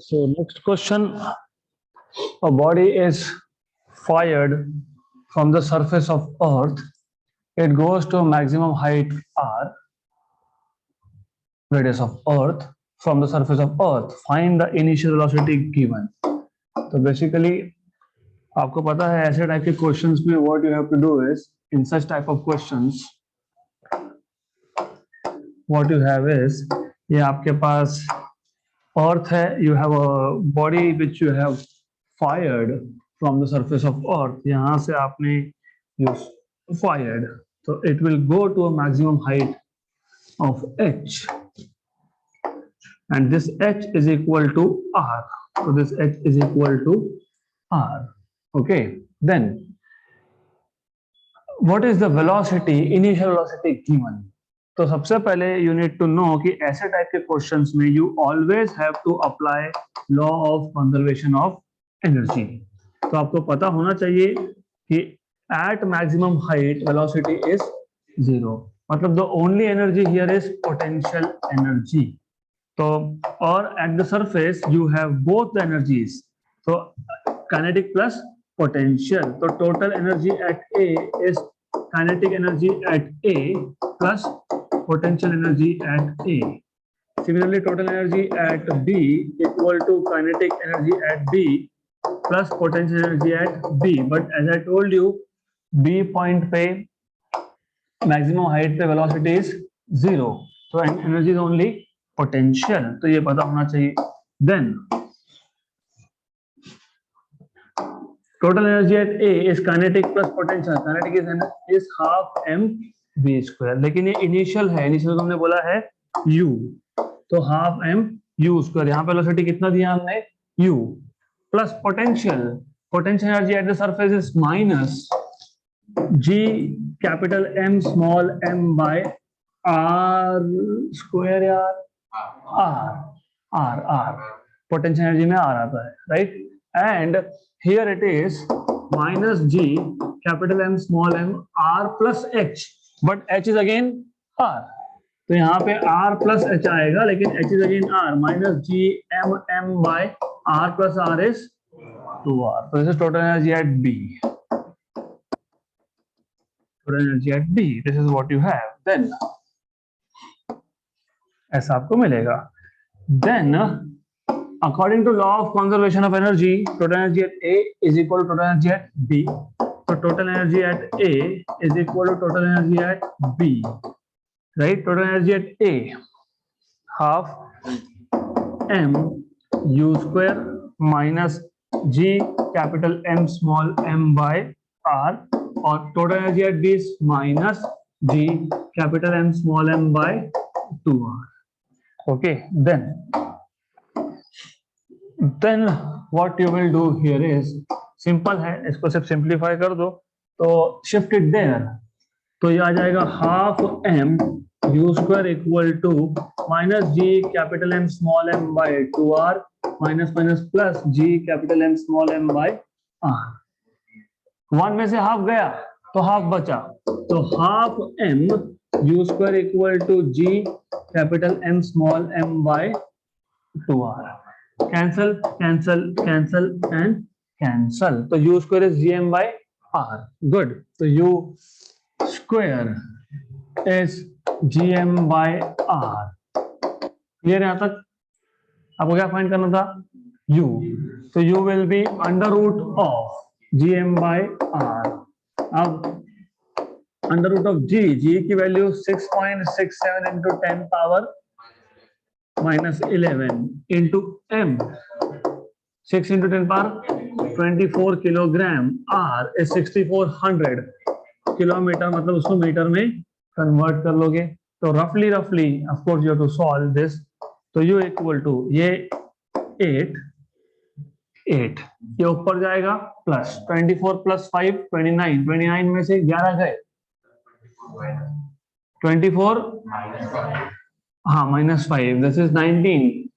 So next question, a body is fired from the surface of Earth. It goes to a maximum height r, radius of Earth from the surface of Earth. Find the initial velocity given. तो basically आपको पता है ऐसे type के questions में what you have to do is in such type of questions what you have is ये आपके पास Earth है, you have a body which you have fired from the surface of Earth. यहाँ से आपने use fired, so it will go to a maximum height of h, and this h is equal to r. So this h is equal to r. Okay, then what is the velocity, initial velocity given? तो सबसे पहले you need to know कि ऐसे type के questions में you always have to apply law of conservation of energy. तो आपको पता होना चाहिए कि at maximum height velocity is 0. मतलब the only energy here is potential energy. तो और at the surface you have both the energies. So kinetic plus potential. तो total energy at A is kinetic energy at A plus potential energy at A. Similarly, total energy at B equal to kinetic energy at B plus potential energy at B. But as I told you, B point पे maximum height पे velocity is 0. So energy is only potential. तो ये पता होना चाहिए. Then total energy at A is kinetic plus potential. Kinetic is half mv square. लेकिन ये initial है, initial हमने बोला है u, तो half mu square. यहाँ पे velocity कितना दिया हमने u plus potential. Potential energy at the surface is minus g capital M small m by r square यार r. Potential energy में r आता है, right? And here it is minus g capital M small m r plus h, but h is again r. तो यहाँ पे r plus h आएगा, लेकिन h is again r. Minus g m by r plus r is 2r. So this is total energy at B. Total energy at B. This is what you have. Then ऐसा आपको मिलेगा. Then according to law of conservation of energy, total energy at A is equal to total energy at B. So total energy at A is equal to total energy at B. Right? Total energy at A, half m u square minus g capital M small m by r, or total energy at B is minus g capital M small m by 2r. Okay, then what you will do here is simple है, इसको सिर्फ simplify कर दो, तो shift it there, तो ये आ जाएगा half m u square equal to minus g capital M small m by 2r minus plus g capital M small m by r. 1 में से half गया तो half बचा, तो half m u square equal to g capital M small m by 2r. Cancel and cancel. So u square is gm by r. Good. So u square is gm by r. Clear यहाँ तक? आपको क्या find करना था? u. So u will be under root of gm by r. अब under root of g की value 6.67 into 10 power minus 11 into m. 6 into 10 power 24 kilogram. R is 6400 kilometre, मतलब उसको मीटर में कन्वर्ट कर लोगे, तो roughly of course you have to solve this. तो u equal to ये 8 ये ऊपर जाएगा प्लस 24 plus 5 29 में से 11 गए 24 हाँ minus 5, this is 19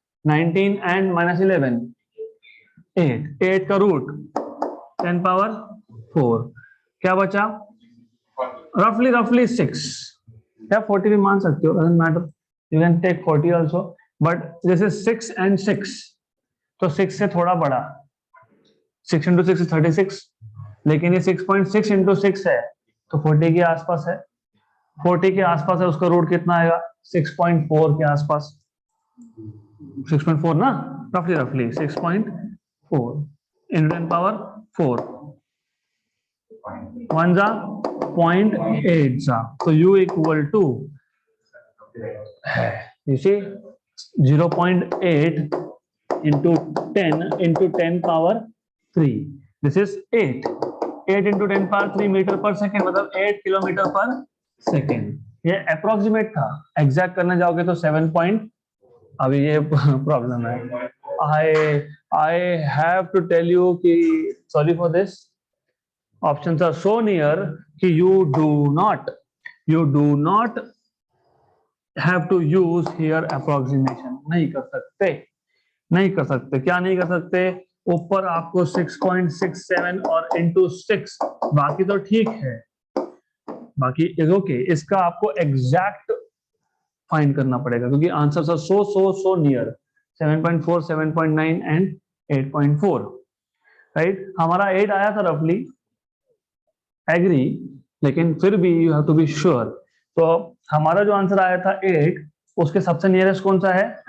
and minus 11 8 का रूट 10 power 4, क्या बचा roughly 6 या 40 भी मान सकते हो, doesn't matter, you can take 40 also, but this is 6 and 6, तो 6 से थोड़ा बड़ा, 6 इंटू 6 36, लेकिन ये 6.6 इंटू 6 है तो 40 के आसपास है। 40 के आसपास है, उसका रूट कितना आएगा? 6.4 के आसपास, 6.4 ना, रफली 6.4 इंटू 10 पावर 4, 1 जा 0.8 जा, तो u इक्वल टू है, you see 0.8 into 10 power 3, this is 8 into 10 power 3 metre per second, मतलब 8 किलोमीटर पर सेकेंड। ये अप्रोक्सीमेट था, एग्जैक्ट करने जाओगे तो 7 पॉइंट, अभी ये प्रॉब्लम है। I have to tell you कि sorry for this, options are so near कि you do not have to use here approximation, नहीं कर सकते। क्या नहीं कर सकते? ऊपर आपको 6.67 और into 6, बाकी तो ठीक है, बाकी इज ओके। इसका आपको एग्जैक्ट फाइंड करना पड़ेगा क्योंकि answers are so near, 7.4, 7.9 and 8.4, right. हमारा 8 आया था रफली, एग्री, लेकिन फिर भी you have to be sure. तो हमारा जो आंसर आया था 8, उसके सबसे नियरेस्ट कौन सा है?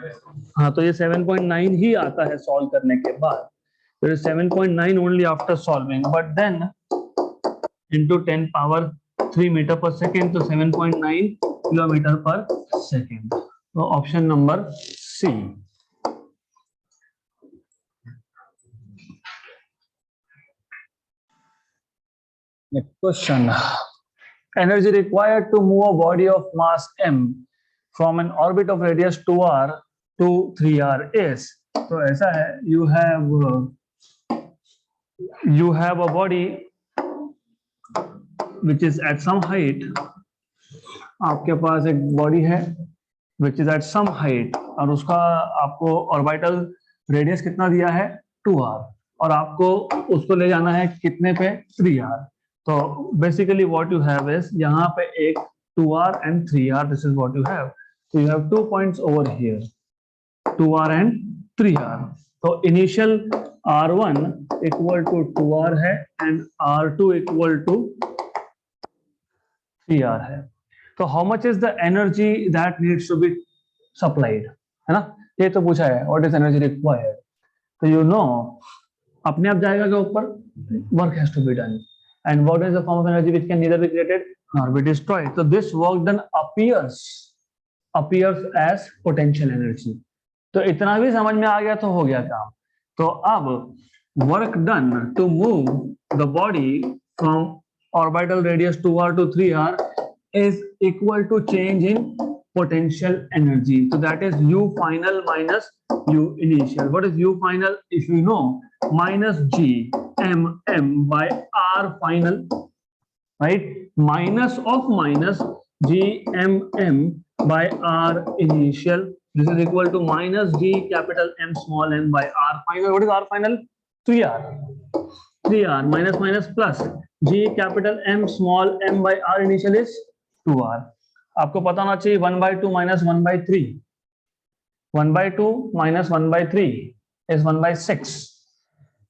हाँ, तो ये 7.9 ही आता है सॉल्व करने के बाद, तो ये 7.9 only after solving, but then into 10 power 3 metre per second, तो 7.9 किलोमीटर पर सेकेंड। तो option number C. Next question, energy required to move a body of mass m from an orbit of radius 2r to 3r is, तो ऐसा है, you have a body which is at some height, आपके पास एक body है which is at some height, और उसका आपको orbital radius कितना दिया है? 2r, और आपको उसको ले जाना है कितने पे? 3r। तो basically what you have is, यहाँ पे एक 2r and 3r, this is what you have. So you have 2 points over here, 2r and 3r। तो initial r1 equal to 2r है and r2 equal to 3r है। तो how much is the energy that needs to be supplied, है ना, ये तो पूछा है, व्हाट इज एनर्जी रिक्वायर्ड। तो यू नो, अपने आप जाएगा क्या ऊपर? Work has to be done, and what is the form of energy which can neither be created nor be destroyed. So this work done appears as potential energy. तो इतना भी समझ में आ गया तो हो गया काम। तो अब work done to move the body from orbital radius 2r to 3r is equal to change in potential energy. So that is u final minus u initial. What is u final? If you know, minus g m by r final, right? Minus of minus g m by r initial. This is equal to minus g capital M small m by r final. What is r final? 3r. 3r minus minus plus g capital M small m by r initial is 2r. आपको पता होना चाहिए 1/2 minus 1/3. 1/2 minus 1/3 is 1/6.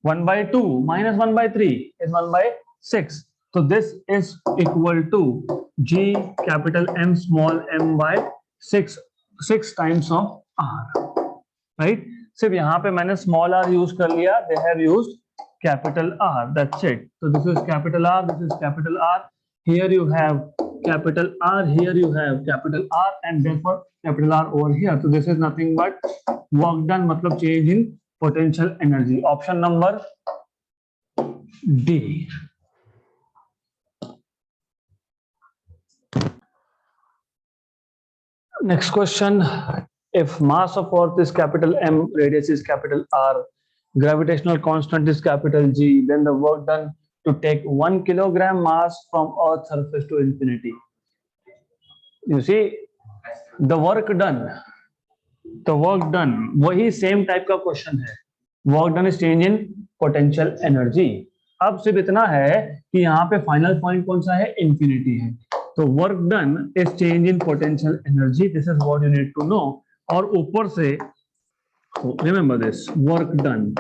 1/2 minus 1/3 is 1/6. So this is equal to G capital M small m by 6 times of R, right? सिर्फ यहाँ पे मैंने small r use कर लिया, they have used capital R, that's it. So this is capital R, this is capital R. Here you have capital R, here you have capital R, and therefore capital R over here. So this is nothing but work done, मतलब change in potential energy. Option number D. Next question, if mass of earth is capital M, radius is capital R, gravitational constant is capital G, then the work done to take 1 kilogram mass from earth's surface to infinity. You see, the work done, वही same type का question है। Work done is change in potential energy. अब सिर्फ इतना है कि यहाँ पे फाइनल पॉइंट कौन सा है? इंफिनिटी है। तो work done is change in potential energy, this is what you need to know. और ऊपर से So remember this, work done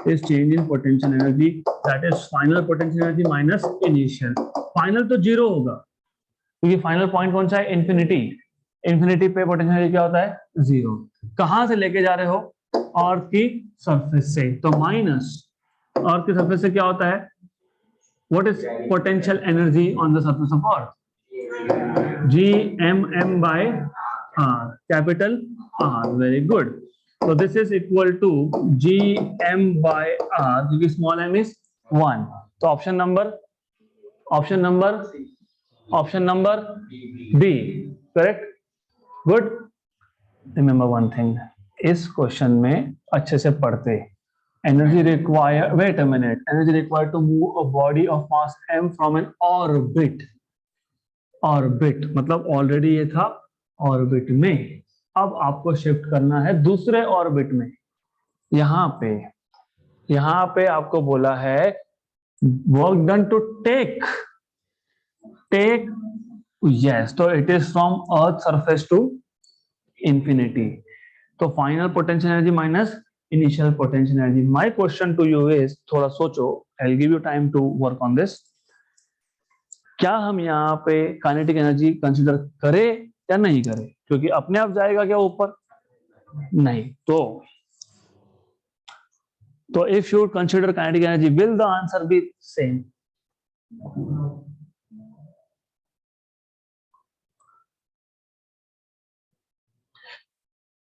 is change in potential energy, that is final potential energy minus initial. Final तो zero होगा क्योंकि final point कौन सा है, infinity. Infinity पे पोटेंशियल एनर्जी क्या होता है, जीरो. कहां से लेके जा रहे हो, अर्थ की सरफेस से, तो माइनस अर्थ की सरफेस से क्या होता है, what is potential energy on the surface of earth, GMM by R, capital R, very good. So this is equal to GM by R क्योंकि small m is 1. तो option number B, correct. Good. Remember one thing, इस question में अच्छे से पढ़ते, energy required, wait a minute, energy required to move a body of mass m from an orbit. Orbit मतलब already ये था orbit में, अब आपको शिफ्ट करना है दूसरे ऑर्बिट में. यहां पे आपको बोला है work done to take yes, तो it is from earth surface to infinity. तो final potential energy minus initial potential energy. My question to you is, थोड़ा सोचो, I will give you time to work on this. क्या हम यहाँ पे kinetic energy consider करें या नहीं करें, क्योंकि अपने आप जाएगा क्या ऊपर, नहीं. तो if you consider kinetic energy, will the answer B same.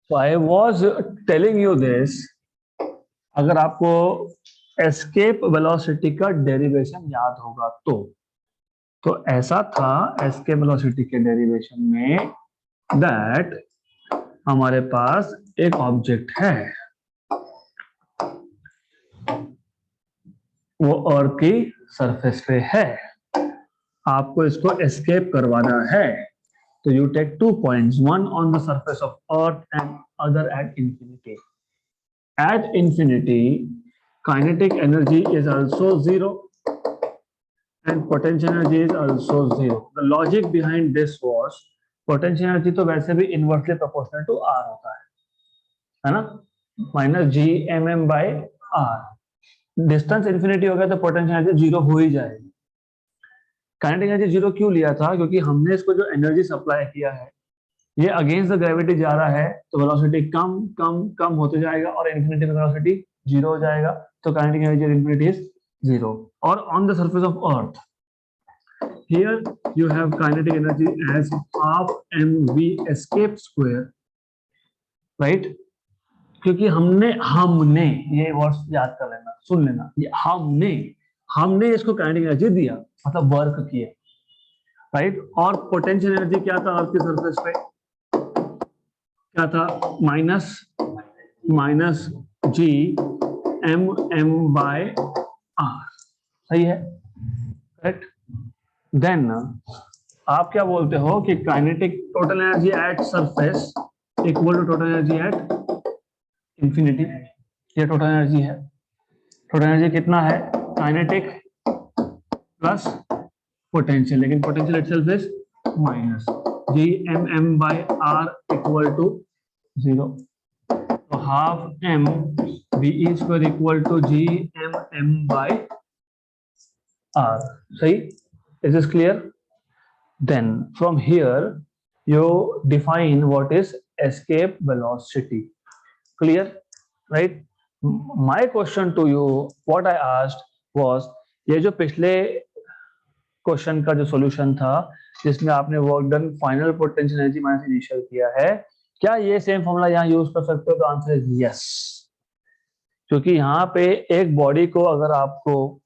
So I was telling you this, अगर आपको एस्केप वेलोसिटी का डेरिवेशन याद होगा तो ऐसा था एस्केप वेलोसिटी के डेरिवेशन में, दैट हमारे पास एक ऑब्जेक्ट है, वो अर्थ की सरफेस पे है, आपको इसको एस्केप करवाना है. तो you take 2 points, one on the surface of earth and other at infinity. At infinity, kinetic energy is also zero and potential energy is also zero. The logic behind this was, potential energy तो वैसे भी inversely proportional to R होता है ना, minus GMM by R. Distance infinity हो गया तो potential energy zero हो ही जाएगी. काइनेटिक एनर्जी जीरो क्यों लिया था, क्योंकि हमने इसको जो एनर्जी सप्लाई किया है ये अगेंस्ट द ग्रेविटी जा रहा है, तो वेलोसिटी कम कम कम होते जाएगा और इंफिनिटी में वेलोसिटी जीरो हो जाएगा. तो kinetic energy infinity is zero. और on the surface of earth, here you have kinetic energy as half mv escape square, right. क्योंकि हमने ये वर्ड्स याद कर लेना, सुन लेना, ये हमने इसको काइनेटिक एनर्जी दिया, मतलब वर्क किया, राइट. और पोटेंशियल एनर्जी क्या था अर्थ की सरफेस पे, क्या था, minus G M M by R. सही है, करेक्ट. देन आप क्या बोलते हो कि kinetic total energy at surface equal to total energy at infinity. ये टोटल एनर्जी है. टोटल एनर्जी कितना है, काइनेटिक प्लस पोटेंशियल, लेकिन potential itself is minus GMM by R equal to zero. तो half m VE square equal to GMM by R. सही, is this clear? Then from here you define what is escape velocity. Clear, right? My question to you, what I asked was, ये जो पिछले question का जो solution था जिसमें आपने work done final potential energy minus initial किया है, क्या ये सेम फॉर्मूला यहाँ यूज कर सकते हो? तो आंसर इज यस. क्योंकि यहाँ पे एक बॉडी को अगर आपको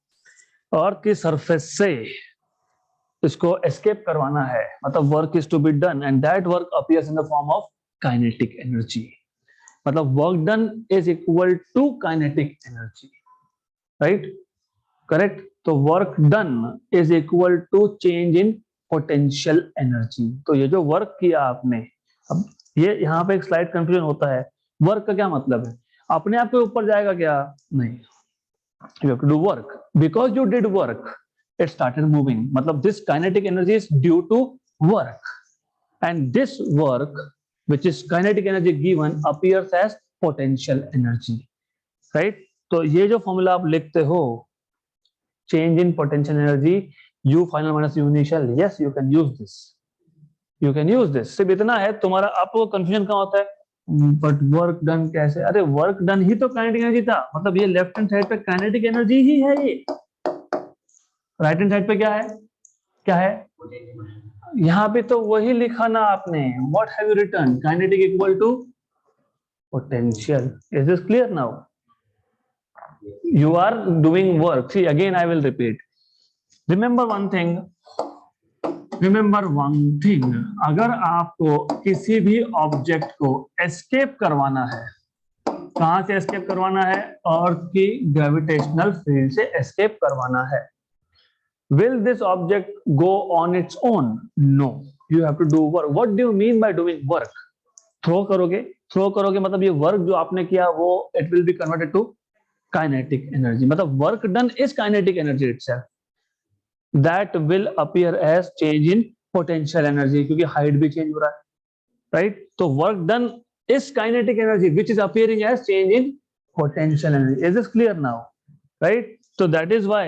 अर्थ की सरफेस से इसको एस्केप करवाना है, मतलब work is to be done and that work appears in the form of kinetic energy. मतलब work done is equal to kinetic energy, right, correct. तो work done is equal to change in potential energy. तो ये जो work किया आपने, अब ये यहाँ पे एक स्लाइड कंफ्यूजन होता है, वर्क का क्या मतलब है, अपने आप के ऊपर जाएगा क्या, नहीं, you have to do work. Because you did work it started moving, मतलब this kinetic energy is due to work and this work which is kinetic energy given appears as potential energy, right. तो ये जो formula आप लिखते हो, change in potential energy, you final minus you initial, yes you can use this, you can use this. सिर्फ इतना है, तुम्हारा आपको कंफ्यूजन कहाँ होता है, बट वर्क डन कैसे, अरे वर्क डन ही तो काइनेटिक एनर्जी था, मतलब ये लेफ्ट हैंड साइड पे काइनेटिक एनर्जी ही है, ये राइट हैंड साइड पे क्या है, क्या है, यहाँ पे तो वही लिखा ना आपने, what have you written, kinetic equal to potential. Is this clear now? You are doing work. See, again I will repeat. Remember one thing. Remember one thing. अगर आपको किसी भी ऑब्जेक्ट को एस्केप करवाना है, कहां से एस्केप करवाना है, अर्थ की ग्रेविटेशनल फील्ड से एस्केप करवाना है, will this object go on its own? No, you have to do work. What do you mean by doing work? Throw करोगे, थ्रो करोगे मतलब ये वर्क जो आपने किया वो it will be converted to kinetic energy, मतलब work done is kinetic energy itself, that will appear as change in potential energy, क्योंकि हाइट भी चेंज हो रहा है, राइट। तो work done is kinetic energy which is appearing as change in potential energy. Is this clear now? Right. So that is why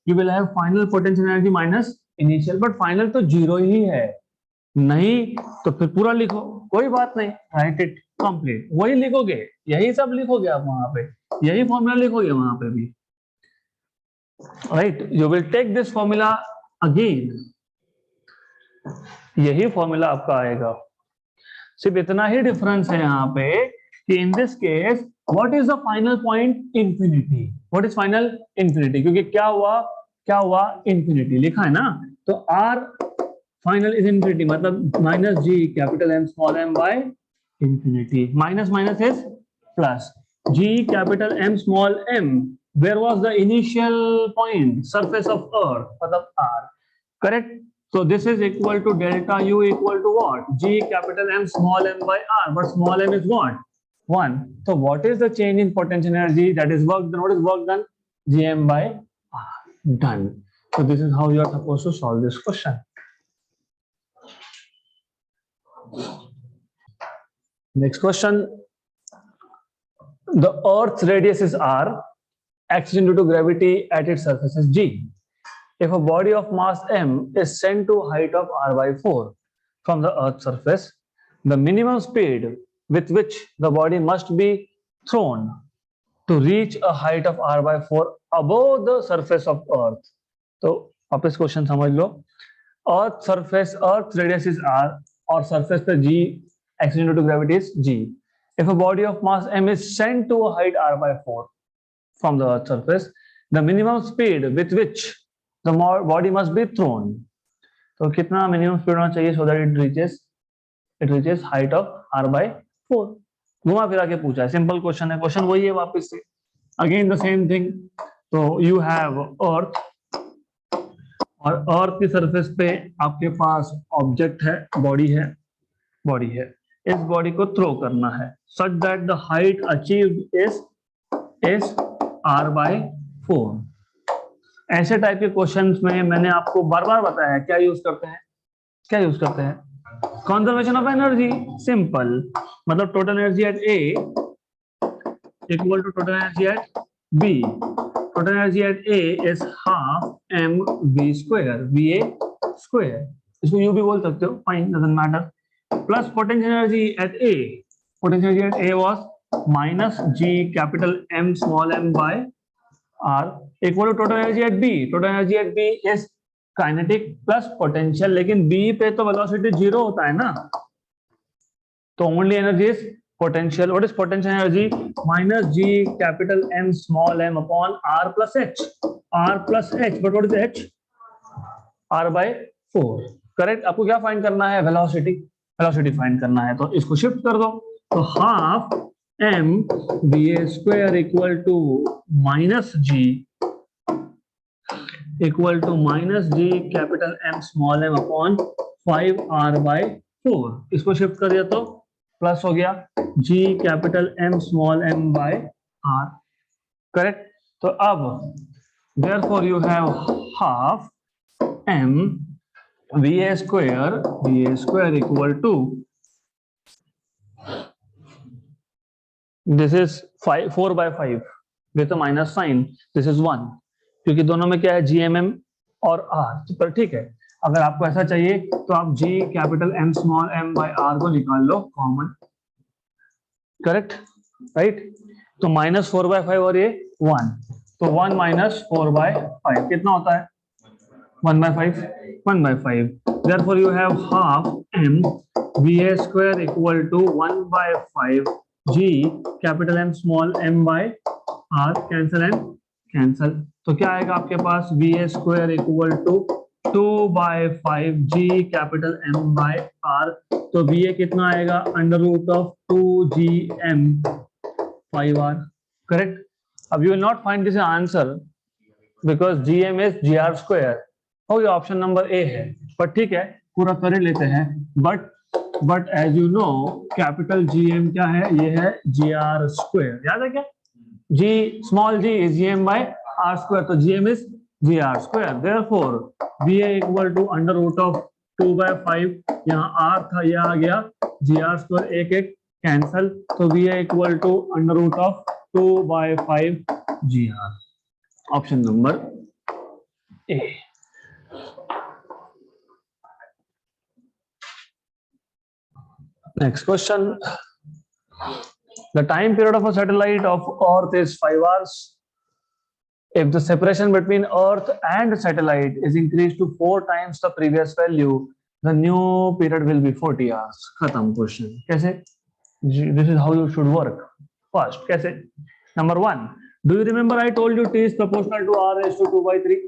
you will have final potential energy minus initial, but final तो zero ही है, नहीं तो फिर पूरा लिखो, कोई बात नहीं, राइट इट कंप्लीट, वही लिखोगे, यही सब लिखोगे आप वहां पे, यही फॉर्मूला लिखोगे वहां पे भी, right. You will take this formula again, यही फॉर्मूला आपका आएगा, सिर्फ इतना ही डिफरेंस है यहाँ पे कि in this case what is the final point, infinity, what is final, infinity, क्योंकि क्या हुआ, क्या हुआ, इंफिनिटी लिखा है ना, तो आर फाइनल इज इंफिनिटी, मतलब minus G capital M small M by infinity, minus minus is plus, G capital M small M, where was the initial point, surface of earth, मतलब R, correct. So this is equal to delta U equal to what? G capital M small m by R, but small m is what? 1. So what is the change in potential energy that is work done? What is work done? Gm by R. Done. So this is how you are supposed to solve this question. Next question. The Earth's radius is R. Action due to gravity at its surface is G. If a body of mass m is sent to a height of r by 4 from the Earth's surface, the minimum speed with which the body must be thrown to reach a height of r by 4 above the surface of Earth. तो आप इस question समझ लो, Earth surface, Earth radius is r और surface पे g, action due to gravity is g. If a body of mass m is sent to a height r by 4 from the Earth's surface, the minimum speed with which the body must be thrown. तो कितना minimum speed होना चाहिए so that it reaches height of r by 4. घुमा फिरा के पूछा है, simple question है, क्वेश्चन वही है वापस से, अगेन द सेम थिंग। तो यू हैव अर्थ, और अर्थ की सरफेस पे आपके पास ऑब्जेक्ट है, बॉडी है, बॉडी है, इस बॉडी को थ्रो करना है such that the height achieved is r by 4। ऐसे टाइप के क्वेश्चंस में मैंने आपको बार बार बताया क्या यूज करते हैं, क्या यूज करते हैं, कंजर्वेशन ऑफ एनर्जी, सिंपल, मतलब total energy at A equal to total energy at B, total energy at A is half M we square, v A square, इसको यू भी बोल सकते हो, fine, doesn't matter, plus potential energy at A, potential energy at A was minus G capital M small M by R equal to total energy at B. Total energy at B is kinetic plus potential, लेकिन B पे तो velocity zero होता है ना, तो only energy is potential. What is potential energy? Minus G capital M small m upon R plus H. R plus H, but what is H? R by 4. Correct? आपको क्या find करना है? Velocity, velocity find करना है, तो इसको shift कर दो, तो half m va square equal to minus g equal to minus g capital M small m upon 5r by 4, इसको शिफ्ट कर दिया तो प्लस हो गया g capital M small m by r, correct. तो अब therefore you have half m va square equal to this is 4/5 with minus sign, this is 1, क्योंकि दोनों में क्या है GMM और R, पर ठीक है। अगर आपको ऐसा चाहिए तो आप G capital M small m by R को निकाल लो कॉमन, करेक्ट, राइट। तो -4/5 और ये 1, तो 1 - 4/5 कितना होता है 1/5, 1/5। Therefore you have half m VA square equal to 1/5 G capital M small m by R, cancel and cancel। तो क्या आएगा आपके पास VA square equal to 2/5 G capital M by R। तो VA कितना आएगा √2GM 5R, correct। अब you will not find this answer because GM is GR square। और ये ऑप्शन नंबर ए है, पर ठीक है पूरा कर लेते हैं। But as you know capital GM क्या है, ये है GR स्क्वायर, याद है क्या, G small g is GM by R square, तो GM is GR square। Therefore VA equal to √2/5, यहाँ R था ये आ गया GR square, एक एक कैंसल, तो VA equal to √2/5 GR, option number A. Next question. The time period of a satellite of Earth is 5 hours. If the separation between Earth and satellite is increased to 4 times the previous value, the new period will be 40 hours. खत्म question. कैसे? This is how you should work. First, कैसे? Number 1. Do you remember I told you T is proportional to R raised to 2/3?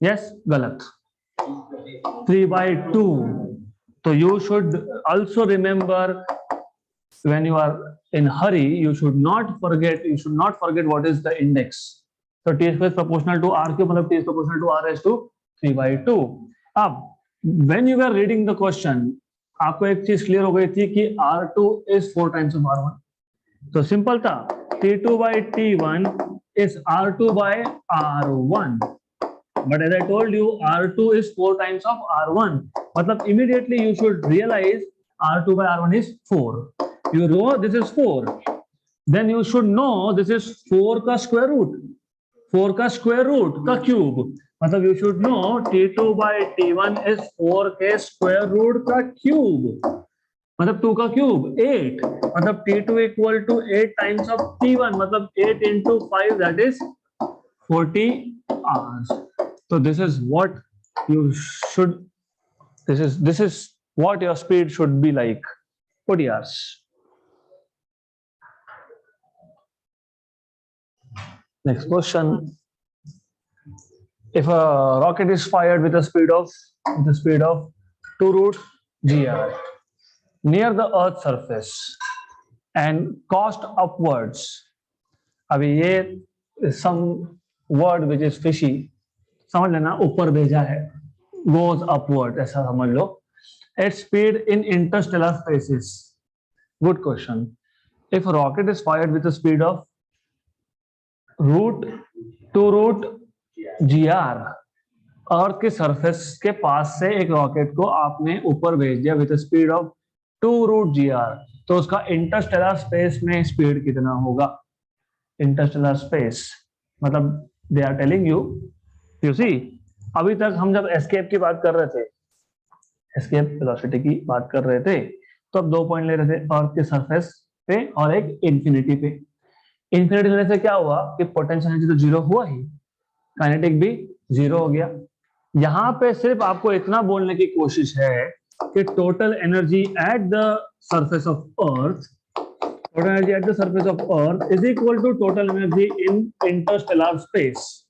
Yes, गलत. 3/2. So you should also remember when you are in hurry, you should not forget what is the index. So T square is proportional to R cube, मतलब T is proportional to R raised to 3/2. अब when you were reading the question, आपको एक चीज clear हो गई थी कि R2 is 4 times of R1. तो सिंपल था, T2/T1 is R2 by R1. But as I told you, R2 is 4 times of R1. मतलब immediately you should realize R2 by R1 is 4. You know this is 4. Then you should know this is 4 का square root. 4 का square root का cube. मतलब you should know T2/T1 is 4 के square root का cube. मतलब 2 का cube 8. मतलब T2 equal to 8 times of T1. मतलब 8 into 5, that is 40 hours. So this is what you should, this is what your speed should be like, 40 hours. Next question. If a rocket is fired with a speed of 2√GR near the Earth's surface and cost upwards, अभी ये some word which is fishy, समझ लेना, ऊपर भेजा है, goes upward, ऐसा समझ लो, at speed in interstellar spaces. Good question. If a rocket is fired with a speed of 2√GR, अर्थ के सरफेस के पास से एक रॉकेट को आपने ऊपर भेज दिया विद स्पीड ऑफ 2√GR, तो उसका इंटरस्टेलर स्पेस में स्पीड कितना होगा? इंटरस्टेलर स्पेस मतलब they are telling you see, अभी तक हम जब एस्केप की बात कर रहे थे, एस्केप वेलोसिटी की बात कर रहे थे, तो अब 2 पॉइंट ले रहे थे, अर्थ के सरफेस पे और एक इन्फिनिटी पे। इन्फिनिटी लेने से क्या हुआ कि पोटेंशियल एनर्जी तो जीरो हुआ ही, काइनेटिक भी जीरो हो गया। यहां पे सिर्फ आपको इतना बोलने की कोशिश है कि total energy at the surface of earth, total energy at the surface of Earth is equal to total energy in interstellar space.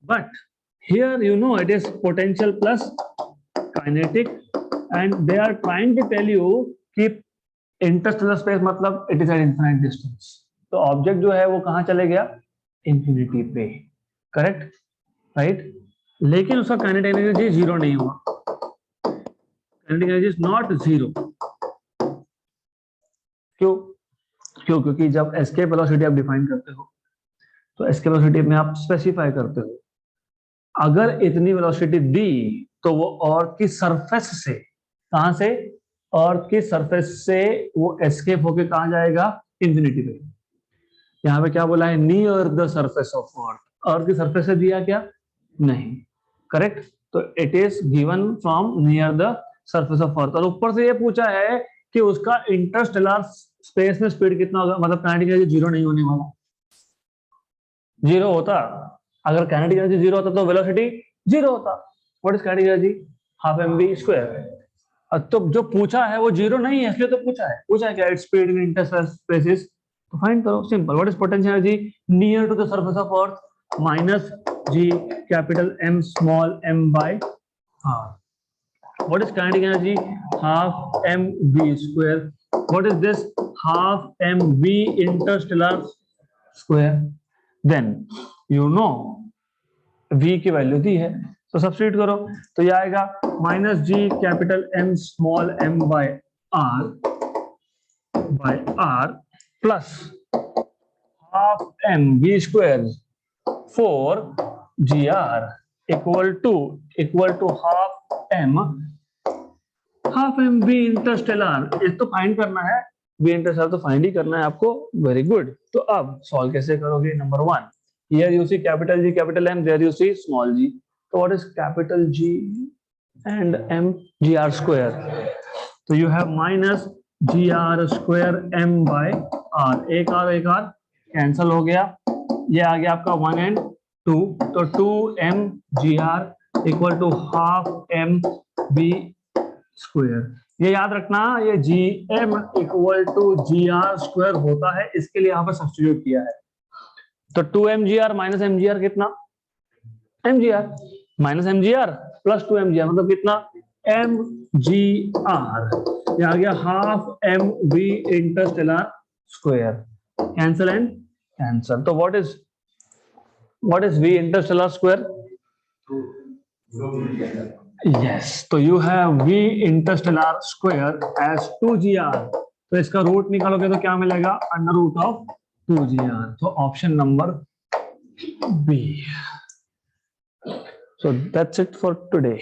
But here you know it is potential plus kinetic, and they are trying to tell you कि interstellar space मतलब it is at infinite distance. तो object जो है वो कहाँ चले गया? Infinity पे, करेक्ट, राइट। लेकिन उसका काइनेटिक एनर्जी जीरो नहीं हुआ, kinetic energy is not zero. क्यों? क्योंकि जब एस्केप वेलोसिटी आप डिफाइन करते हो तो एस्केप वेलोसिटी में आप स्पेसिफाई करते हो, अगर इतनी वेलोसिटी दी तो वो अर्थ की सरफेस से, कहां से? अर्थ की सरफेस से वो एस्केप होके कहाँ जाएगा, इंफिनिटी पे। यहाँ पे क्या बोला है, near the surface of earth, earth की सरफेस से दिया क्या, नहीं, करेक्ट। तो it is given from near the surface of earth. और ऊपर से ये पूछा है कि उसका इंटरस्टेलर स्पेस में स्पीड कितना होगा, मतलब काइनेटिक एनर्जी जीरो नहीं होने वाला। जीरो होता, अगर काइनेटिक एनर्जी जीरो होता तो वेलोसिटी जीरो होता। What is kinetic energy, half M we square. तो जो पूछा है वो जीरो नहीं है, इसलिए तो पूछा है क्या, it's speed in interstellar spaces. तो फाइंड करो, simple. What is potential energy near to the surface of Earth, minus G capital M small M by R. What is kinetic energy, half mv square. What is this, half mv interstellar square. Then you know v की value दी है, तो substitute करो, तो ये आएगा minus G capital M small M by R plus half M we square four G R equal to half M V interstellar. ये तो फाइंड करना है, वी इंटरस्टेलर तो फाइंड ही करना है आपको। Very good. तो अब सॉल्व कैसे करोगे, number one, here you see capital G capital M, there you see small G. तो what is capital G and M, G R square. तो you have minus G R square M by R, एक R cancel हो गया, ये आ गया आपका 1 and 2, तो 2m ji R equal to half m b square. ये याद रखना, ये G M equal to g R square होता है, इसके लिए यहाँ पर सब्स्टिट्यूट किया है। तो 2m जी R minus M G R कितना, M G R minus M G R plus 2m जी आर मतलब कितना, एम जी आर। ये आ गया half M V interstellar square, cancel and cancel. तो what is v interstellar square? Yes, तो you have v interstellar square as 2gr, तो इसका root निकालोगे तो क्या मिलेगा, अंडर रूट ऑफ 2gr। तो option number B. So that's it for today.